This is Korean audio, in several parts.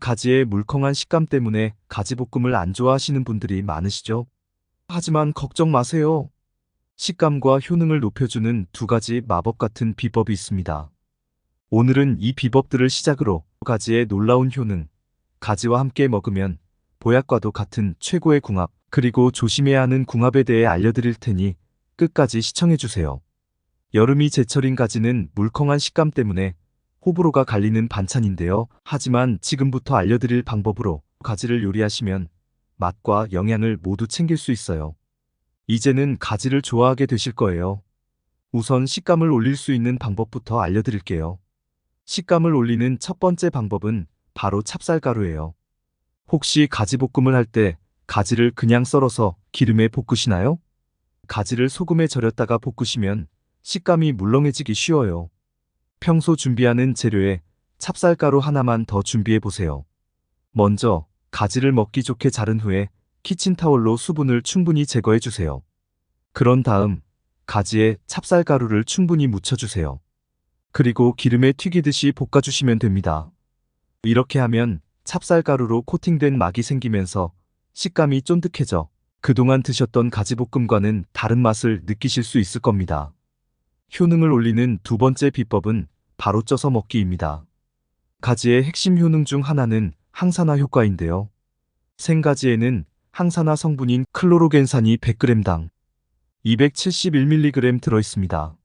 가지의 물컹한 식감 때문에 가지볶음을 안 좋아하시는 분들이 많으시죠? 하지만 걱정 마세요. 식감과 효능을 높여주는 두 가지 마법 같은 비법이 있습니다. 오늘은 이 비법들을 시작으로 가지의 놀라운 효능, 가지와 함께 먹으면 보약과도 같은 최고의 궁합, 그리고 조심해야 하는 궁합에 대해 알려드릴 테니 끝까지 시청해주세요. 여름이 제철인 가지는 물컹한 식감 때문에 호불호가 갈리는 반찬인데요. 하지만 지금부터 알려드릴 방법으로 가지를 요리하시면 맛과 영양을 모두 챙길 수 있어요. 이제는 가지를 좋아하게 되실 거예요. 우선 식감을 올릴 수 있는 방법부터 알려드릴게요. 식감을 올리는 첫 번째 방법은 바로 찹쌀가루예요. 혹시 가지볶음을 할 때 가지를 그냥 썰어서 기름에 볶으시나요? 가지를 소금에 절였다가 볶으시면 식감이 물렁해지기 쉬워요. 평소 준비하는 재료에 찹쌀가루 하나만 더 준비해 보세요. 먼저 가지를 먹기 좋게 자른 후에 키친타올로 수분을 충분히 제거해 주세요. 그런 다음 가지에 찹쌀가루를 충분히 묻혀주세요. 그리고 기름에 튀기듯이 볶아주시면 됩니다. 이렇게 하면 찹쌀가루로 코팅된 막이 생기면서 식감이 쫀득해져 그동안 드셨던 가지볶음과는 다른 맛을 느끼실 수 있을 겁니다. 효능을 올리는 두 번째 비법은 바로 쪄서 먹기입니다. 가지의 핵심 효능 중 하나는 항산화 효과인데요. 생가지에는 항산화 성분인 클로로겐산이 100g당 271mg 들어있습니다.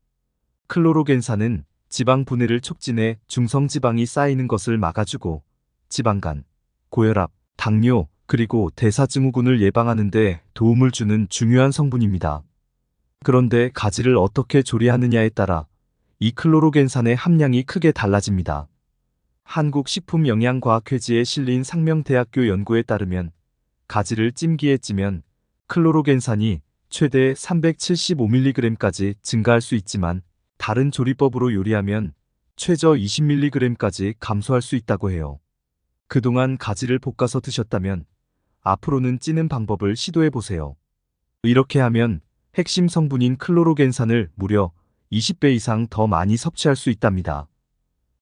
클로로겐산은 지방 분해를 촉진해 중성지방이 쌓이는 것을 막아주고 지방간, 고혈압, 당뇨, 그리고 대사증후군을 예방하는 데 도움을 주는 중요한 성분입니다. 그런데 가지를 어떻게 조리하느냐에 따라 이 클로로겐산의 함량이 크게 달라집니다. 한국식품영양과학회지에 실린 상명대학교 연구에 따르면 가지를 찜기에 찌면 클로로겐산이 최대 375mg까지 증가할 수 있지만 다른 조리법으로 요리하면 최저 20mg까지 감소할 수 있다고 해요. 그동안 가지를 볶아서 드셨다면 앞으로는 찌는 방법을 시도해 보세요. 이렇게 하면 핵심 성분인 클로로겐산을 무려 20배 이상 더 많이 섭취할 수 있답니다.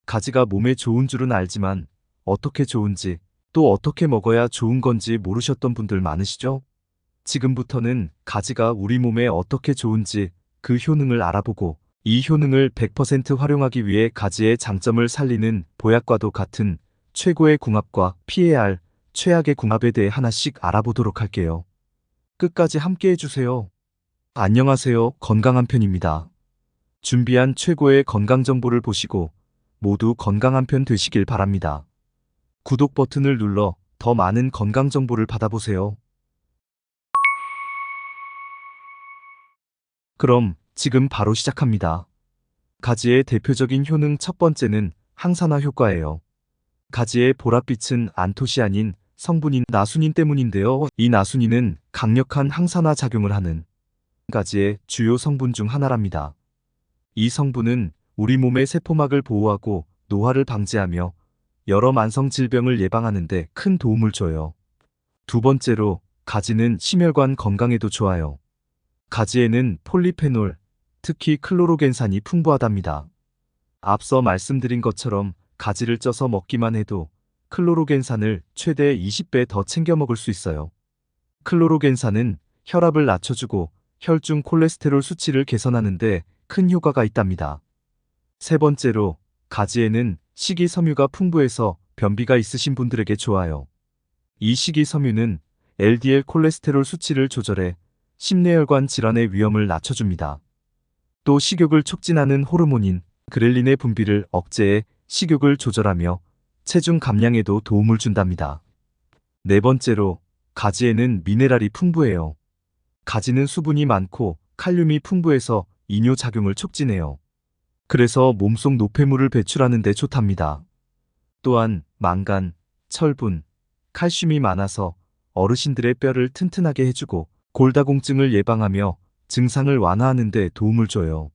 가지가 몸에 좋은 줄은 알지만 어떻게 좋은지 또 어떻게 먹어야 좋은 건지 모르셨던 분들 많으시죠? 지금부터는 가지가 우리 몸에 어떻게 좋은지 그 효능을 알아보고 이 효능을 100% 활용하기 위해 가지의 장점을 살리는 보약과도 같은 최고의 궁합과 피해야 할 최악의 궁합에 대해 하나씩 알아보도록 할게요. 끝까지 함께 해주세요. 안녕하세요. 건강한 편입니다. 준비한 최고의 건강 정보를 보시고 모두 건강한 편 되시길 바랍니다. 구독 버튼을 눌러 더 많은 건강 정보를 받아보세요. 그럼 지금 바로 시작합니다. 가지의 대표적인 효능 첫 번째는 항산화 효과예요. 가지의 보랏빛은 안토시아닌 성분인 나수닌 때문인데요. 이 나수닌은 강력한 항산화 작용을 하는 가지의 주요 성분 중 하나랍니다. 이 성분은 우리 몸의 세포막을 보호하고 노화를 방지하며 여러 만성 질병을 예방하는 데 큰 도움을 줘요. 두 번째로 가지는 심혈관 건강에도 좋아요. 가지에는 폴리페놀, 특히 클로로겐산이 풍부하답니다. 앞서 말씀드린 것처럼 가지를 쪄서 먹기만 해도 클로로겐산을 최대 20배 더 챙겨 먹을 수 있어요. 클로로겐산은 혈압을 낮춰주고 혈중 콜레스테롤 수치를 개선하는 데 큰 효과가 있답니다. 세 번째로 가지에는 식이섬유가 풍부해서 변비가 있으신 분들에게 좋아요. 이 식이섬유는 LDL 콜레스테롤 수치를 조절해 심뇌혈관 질환의 위험을 낮춰줍니다. 또 식욕을 촉진하는 호르몬인 그렐린의 분비를 억제해 식욕을 조절하며 체중 감량에도 도움을 준답니다. 네 번째로 가지에는 미네랄이 풍부해요. 가지는 수분이 많고 칼륨이 풍부해서 이뇨작용을 촉진해요. 그래서 몸속 노폐물을 배출하는 데 좋답니다. 또한 망간, 철분, 칼슘이 많아서 어르신들의 뼈를 튼튼하게 해주고 골다공증을 예방하며 증상을 완화하는 데 도움을 줘요.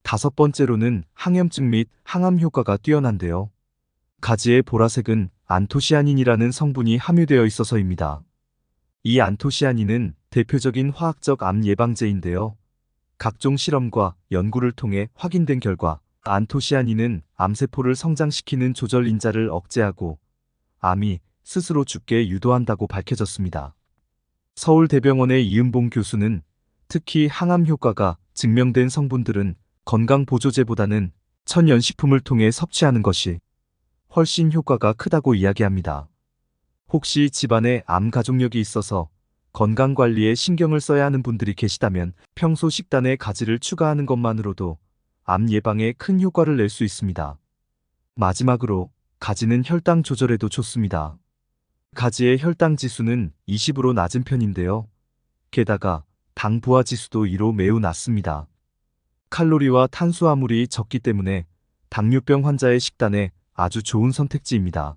다섯 번째로는 항염증 및 항암 효과가 뛰어난데요. 가지의 보라색은 안토시아닌이라는 성분이 함유되어 있어서입니다. 이 안토시아닌은 대표적인 화학적 암 예방제인데요. 각종 실험과 연구를 통해 확인된 결과 안토시아닌은 암세포를 성장시키는 조절 인자를 억제하고 암이 스스로 죽게 유도한다고 밝혀졌습니다. 서울대병원의 이은봉 교수는 특히 항암 효과가 증명된 성분들은 건강보조제보다는 천연식품을 통해 섭취하는 것이 훨씬 효과가 크다고 이야기합니다. 혹시 집안에 암 가족력이 있어서 건강관리에 신경을 써야 하는 분들이 계시다면 평소 식단에 가지를 추가하는 것만으로도 암 예방에 큰 효과를 낼 수 있습니다. 마지막으로 가지는 혈당 조절에도 좋습니다. 가지의 혈당 지수는 20으로 낮은 편인데요. 게다가 당 부하 지수도 2로 매우 낮습니다. 칼로리와 탄수화물이 적기 때문에 당뇨병 환자의 식단에 아주 좋은 선택지입니다.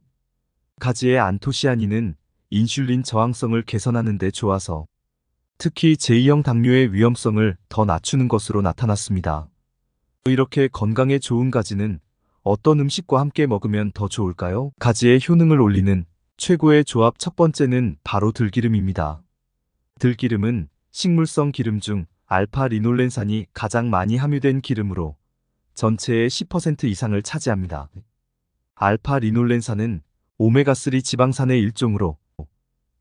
가지의 안토시아닌은 인슐린 저항성을 개선하는 데 좋아서 특히 제2형 당뇨의 위험성을 더 낮추는 것으로 나타났습니다. 이렇게 건강에 좋은 가지는 어떤 음식과 함께 먹으면 더 좋을까요? 가지의 효능을 올리는 최고의 조합 첫 번째는 바로 들기름입니다. 들기름은 식물성 기름 중 알파 리놀렌산이 가장 많이 함유된 기름으로 전체의 10% 이상을 차지합니다. 알파 리놀렌산은 오메가3 지방산의 일종으로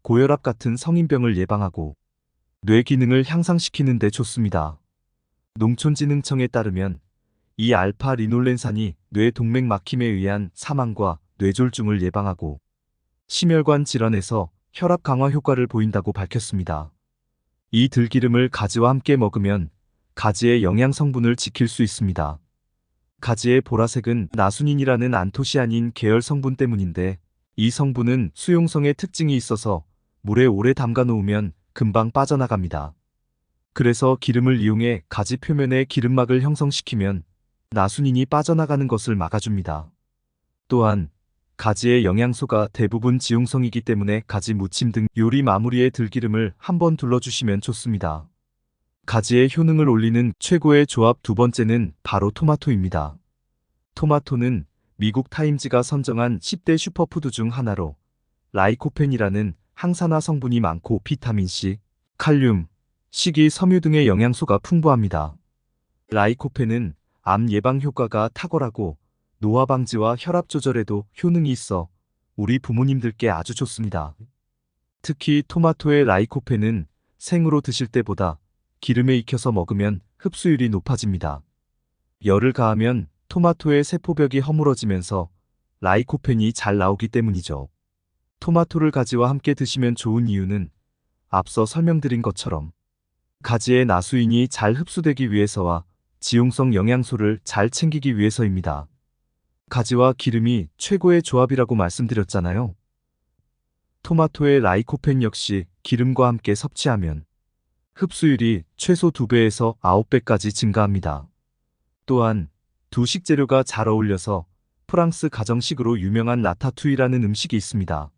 고혈압 같은 성인병을 예방하고 뇌 기능을 향상시키는 데 좋습니다. 농촌진흥청에 따르면 이 알파 리놀렌산이 뇌 동맥 막힘에 의한 사망과 뇌졸중을 예방하고 심혈관 질환에서 혈압 강화 효과를 보인다고 밝혔습니다. 이 들기름을 가지와 함께 먹으면 가지의 영양 성분을 지킬 수 있습니다. 가지의 보라색은 나수닌이라는 안토시아닌 계열 성분 때문인데 이 성분은 수용성의 특징이 있어서 물에 오래 담가 놓으면 금방 빠져나갑니다. 그래서 기름을 이용해 가지 표면에 기름막을 형성시키면 나수닌이 빠져나가는 것을 막아줍니다. 또한 가지의 영양소가 대부분 지용성이기 때문에 가지 무침 등 요리 마무리에 들기름을 한번 둘러주시면 좋습니다. 가지의 효능을 올리는 최고의 조합 두 번째는 바로 토마토입니다. 토마토는 미국 타임즈가 선정한 10대 슈퍼푸드 중 하나로 라이코펜이라는 항산화 성분이 많고 비타민C, 칼륨, 식이 섬유 등의 영양소가 풍부합니다. 라이코펜은 암 예방 효과가 탁월하고 노화 방지와 혈압 조절에도 효능이 있어 우리 부모님들께 아주 좋습니다. 특히 토마토의 라이코펜은 생으로 드실 때보다 기름에 익혀서 먹으면 흡수율이 높아집니다. 열을 가하면 토마토의 세포벽이 허물어지면서 라이코펜이 잘 나오기 때문이죠. 토마토를 가지와 함께 드시면 좋은 이유는 앞서 설명드린 것처럼 가지의 나수인이 잘 흡수되기 위해서와 지용성 영양소를 잘 챙기기 위해서입니다. 가지와 기름이 최고의 조합이라고 말씀드렸잖아요. 토마토의 라이코펜 역시 기름과 함께 섭취하면 흡수율이 최소 2배에서 9배까지 증가합니다. 또한 두 식재료가 잘 어울려서 프랑스 가정식으로 유명한 라타투이라는 음식이 있습니다.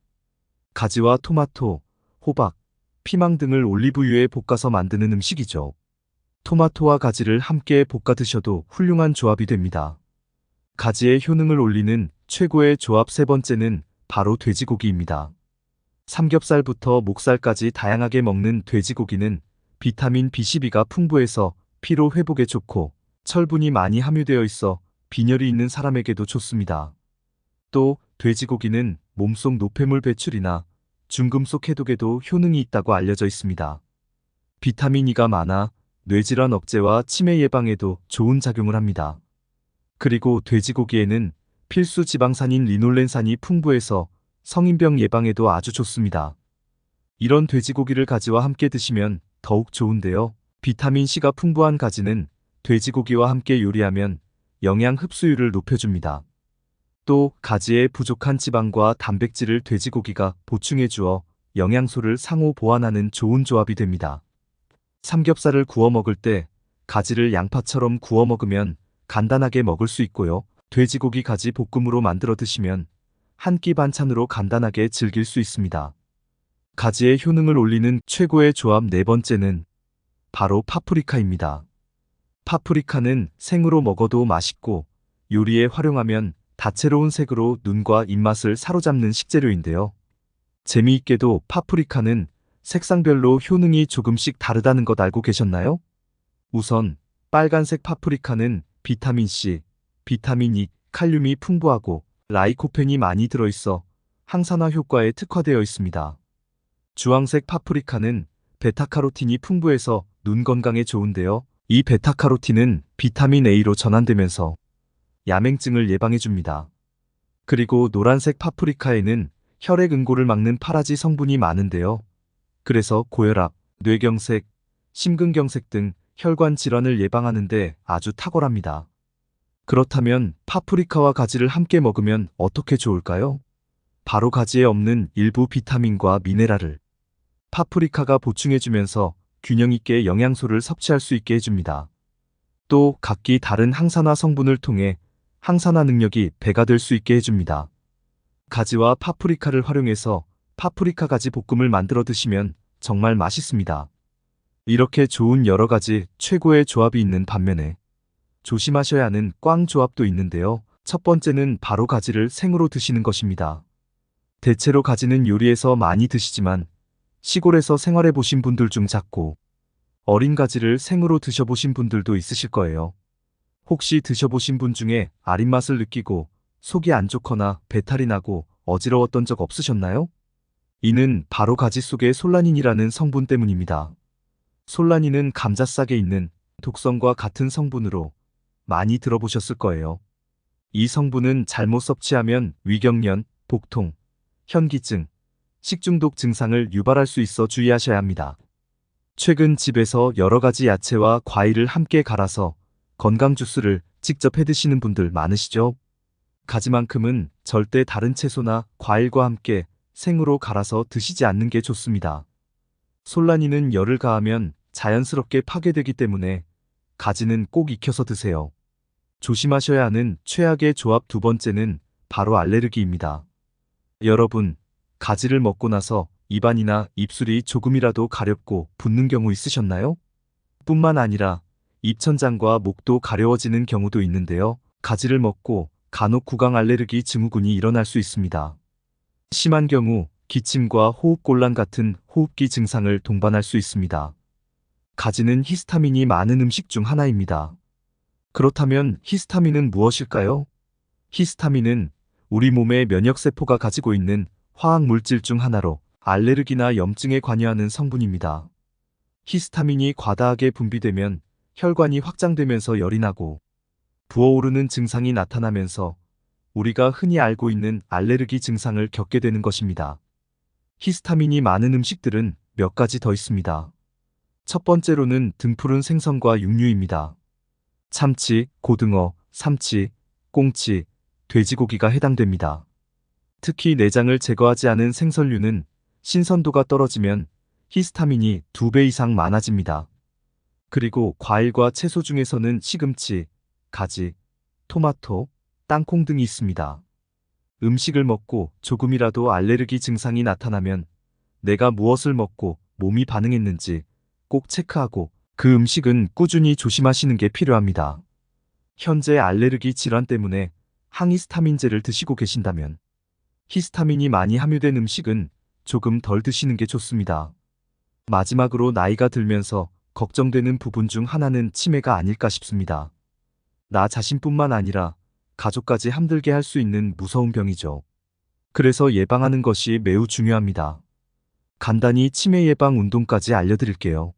가지와 토마토, 호박, 피망 등을 올리브유에 볶아서 만드는 음식이죠. 토마토와 가지를 함께 볶아 드셔도 훌륭한 조합이 됩니다. 가지의 효능을 올리는 최고의 조합 세 번째는 바로 돼지고기입니다. 삼겹살부터 목살까지 다양하게 먹는 돼지고기는 비타민 B12가 풍부해서 피로 회복에 좋고 철분이 많이 함유되어 있어 빈혈이 있는 사람에게도 좋습니다. 또 돼지고기는 몸속 노폐물 배출이나 중금속 해독에도 효능이 있다고 알려져 있습니다. 비타민 E가 많아 뇌질환 억제와 치매 예방에도 좋은 작용을 합니다. 그리고 돼지고기에는 필수 지방산인 리놀렌산이 풍부해서 성인병 예방에도 아주 좋습니다. 이런 돼지고기를 가지와 함께 드시면 더욱 좋은데요. 비타민C가 풍부한 가지는 돼지고기와 함께 요리하면 영양 흡수율을 높여줍니다. 또 가지의 부족한 지방과 단백질을 돼지고기가 보충해 주어 영양소를 상호 보완하는 좋은 조합이 됩니다. 삼겹살을 구워 먹을 때 가지를 양파처럼 구워 먹으면 간단하게 먹을 수 있고요. 돼지고기 가지 볶음으로 만들어 드시면 한 끼 반찬으로 간단하게 즐길 수 있습니다. 가지의 효능을 올리는 최고의 조합 네 번째는 바로 파프리카입니다. 파프리카는 생으로 먹어도 맛있고 요리에 활용하면 다채로운 색으로 눈과 입맛을 사로잡는 식재료인데요. 재미있게도 파프리카는 색상별로 효능이 조금씩 다르다는 것 알고 계셨나요? 우선 빨간색 파프리카는 비타민C, 비타민 E, 칼륨이 풍부하고 라이코펜이 많이 들어있어 항산화 효과에 특화되어 있습니다. 주황색 파프리카는 베타카로틴이 풍부해서 눈 건강에 좋은데요. 이 베타카로틴은 비타민 A로 전환되면서 야맹증을 예방해줍니다. 그리고 노란색 파프리카에는 혈액 응고를 막는 파라지 성분이 많은데요. 그래서 고혈압, 뇌경색, 심근경색 등 혈관 질환을 예방하는 데 아주 탁월합니다. 그렇다면 파프리카와 가지를 함께 먹으면 어떻게 좋을까요? 바로 가지에 없는 일부 비타민과 미네랄을 파프리카가 보충해주면서 균형 있게 영양소를 섭취할 수 있게 해줍니다. 또 각기 다른 항산화 성분을 통해 항산화 능력이 배가 될 수 있게 해줍니다. 가지와 파프리카를 활용해서 파프리카 가지 볶음을 만들어 드시면 정말 맛있습니다. 이렇게 좋은 여러 가지 최고의 조합이 있는 반면에 조심하셔야 하는 꽝 조합도 있는데요. 첫 번째는 바로 가지를 생으로 드시는 것입니다. 대체로 가지는 요리해서 많이 드시지만 시골에서 생활해 보신 분들 중 작고 어린 가지를 생으로 드셔보신 분들도 있으실 거예요. 혹시 드셔보신 분 중에 아린 맛을 느끼고 속이 안 좋거나 배탈이 나고 어지러웠던 적 없으셨나요? 이는 바로 가지 속의 솔라닌이라는 성분 때문입니다. 솔라닌은 감자싹에 있는 독성과 같은 성분으로 많이 들어보셨을 거예요. 이 성분은 잘못 섭취하면 위경련, 복통, 현기증, 식중독 증상을 유발할 수 있어 주의하셔야 합니다. 최근 집에서 여러 가지 야채와 과일을 함께 갈아서 건강 주스를 직접 해 드시는 분들 많으시죠? 가지만큼은 절대 다른 채소나 과일과 함께 생으로 갈아서 드시지 않는 게 좋습니다. 솔라닌은 열을 가하면 자연스럽게 파괴되기 때문에 가지는 꼭 익혀서 드세요. 조심하셔야 하는 최악의 조합 두 번째는 바로 알레르기입니다. 여러분, 가지를 먹고 나서 입안이나 입술이 조금이라도 가렵고 붓는 경우 있으셨나요? 뿐만 아니라 입천장과 목도 가려워지는 경우도 있는데요. 가지를 먹고 간혹 구강 알레르기 증후군이 일어날 수 있습니다. 심한 경우 기침과 호흡곤란 같은 호흡기 증상을 동반할 수 있습니다. 가지는 히스타민이 많은 음식 중 하나입니다. 그렇다면 히스타민은 무엇일까요? 히스타민은 우리 몸의 면역세포가 가지고 있는 화학 물질 중 하나로 알레르기나 염증에 관여하는 성분입니다. 히스타민이 과다하게 분비되면 혈관이 확장되면서 열이 나고 부어오르는 증상이 나타나면서 우리가 흔히 알고 있는 알레르기 증상을 겪게 되는 것입니다. 히스타민이 많은 음식들은 몇 가지 더 있습니다. 첫 번째로는 등푸른 생선과 육류입니다. 참치, 고등어, 삼치, 꽁치, 돼지고기가 해당됩니다. 특히 내장을 제거하지 않은 생선류는 신선도가 떨어지면 히스타민이 2배 이상 많아집니다. 그리고 과일과 채소 중에서는 시금치, 가지, 토마토, 땅콩 등이 있습니다. 음식을 먹고 조금이라도 알레르기 증상이 나타나면 내가 무엇을 먹고 몸이 반응했는지 꼭 체크하고 그 음식은 꾸준히 조심하시는 게 필요합니다. 현재 알레르기 질환 때문에 항히스타민제를 드시고 계신다면 히스타민이 많이 함유된 음식은 조금 덜 드시는 게 좋습니다. 마지막으로 나이가 들면서 걱정되는 부분 중 하나는 치매가 아닐까 싶습니다. 나 자신뿐만 아니라 가족까지 힘들게 할 수 있는 무서운 병이죠. 그래서 예방하는 것이 매우 중요합니다. 간단히 치매 예방 운동까지 알려드릴게요.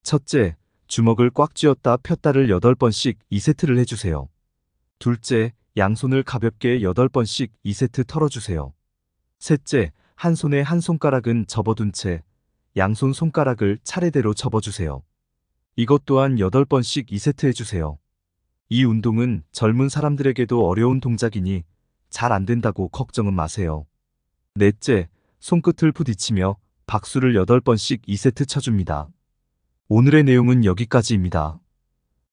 첫째, 주먹을 꽉 쥐었다 폈다를 8번씩 2세트를 해주세요. 둘째, 양손을 가볍게 8번씩 2세트 털어주세요. 셋째, 한 손에 한 손가락은 접어둔 채 양손 손가락을 차례대로 접어주세요. 이것 또한 8번씩 2세트 해주세요. 이 운동은 젊은 사람들에게도 어려운 동작이니 잘 안 된다고 걱정은 마세요. 넷째, 손끝을 부딪히며 박수를 8번씩 2세트 쳐줍니다. 오늘의 내용은 여기까지입니다.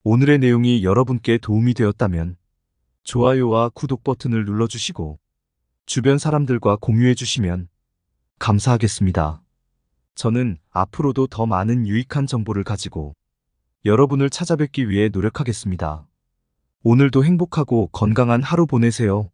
오늘의 내용이 여러분께 도움이 되었다면 좋아요와 구독 버튼을 눌러주시고 주변 사람들과 공유해 주시면 감사하겠습니다. 저는 앞으로도 더 많은 유익한 정보를 가지고 여러분을 찾아뵙기 위해 노력하겠습니다. 오늘도 행복하고 건강한 하루 보내세요.